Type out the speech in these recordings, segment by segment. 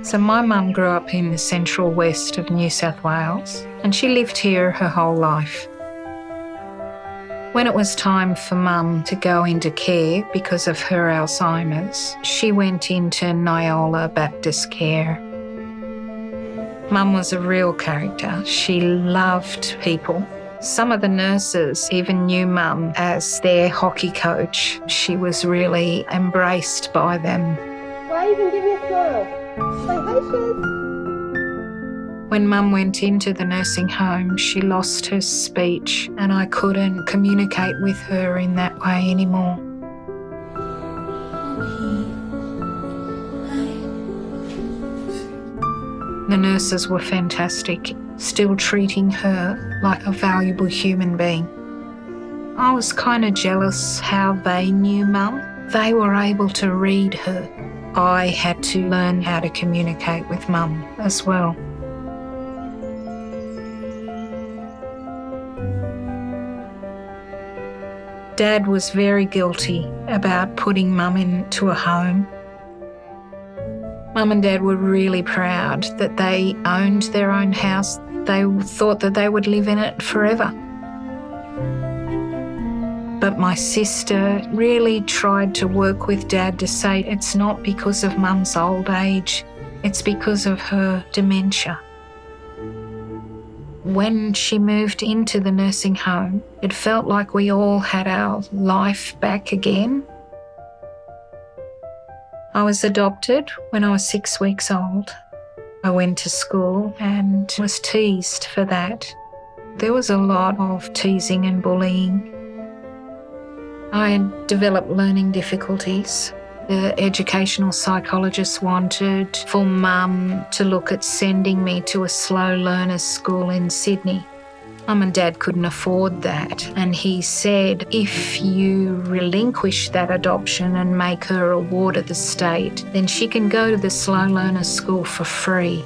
So my mum grew up in the central west of New South Wales, and she lived here her whole life. When it was time for Mum to go into care because of her Alzheimer's, she went into Nyola BaptistCare. Mum was a real character. She loved people. Some of the nurses even knew Mum as their hockey coach. She was really embraced by them. Why even give you a smile? Say hi, Shaz. When Mum went into the nursing home, she lost her speech, and I couldn't communicate with her in that way anymore. The nurses were fantastic, still treating her like a valuable human being. I was kind of jealous how they knew Mum. They were able to read her. I had to learn how to communicate with Mum as well. Dad was very guilty about putting Mum into a home. Mum and Dad were really proud that they owned their own house. They thought that they would live in it forever. But my sister really tried to work with Dad to say it's not because of Mum's old age, it's because of her dementia. When she moved into the nursing home, it felt like we all had our life back again. I was adopted when I was 6 weeks old. I went to school and was teased for that. There was a lot of teasing and bullying. I developed learning difficulties. The educational psychologist wanted for Mum to look at sending me to a slow learners school in Sydney. Mum and Dad couldn't afford that, and he said if you relinquish that adoption and make her a ward of the state, then she can go to the slow learners school for free.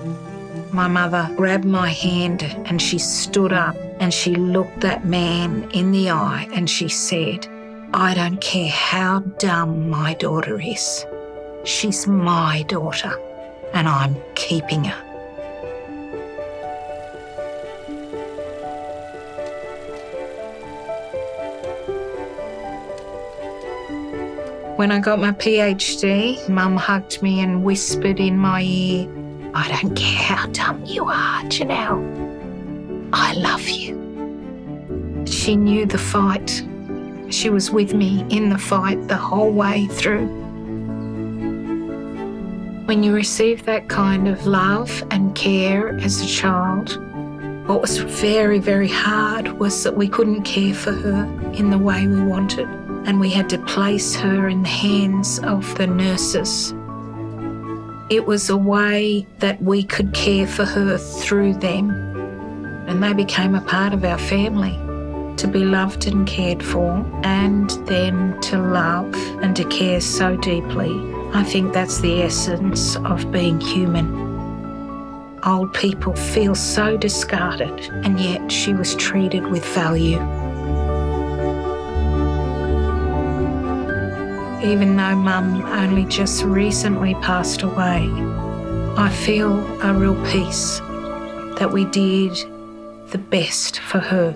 My mother grabbed my hand and she stood up and she looked that man in the eye and she said, "I don't care how dumb my daughter is. She's my daughter and I'm keeping her." When I got my PhD, Mum hugged me and whispered in my ear, "I don't care how dumb you are, Janelle. I love you." She knew the fight. She was with me in the fight the whole way through. When you receive that kind of love and care as a child, what was very, very hard was that we couldn't care for her in the way we wanted, and we had to place her in the hands of the nurses. It was a way that we could care for her through them, and they became a part of our family. To be loved and cared for, and then to love and to care so deeply. I think that's the essence of being human. Old people feel so discarded, and yet she was treated with value. Even though Mum only just recently passed away, I feel a real peace that we did the best for her.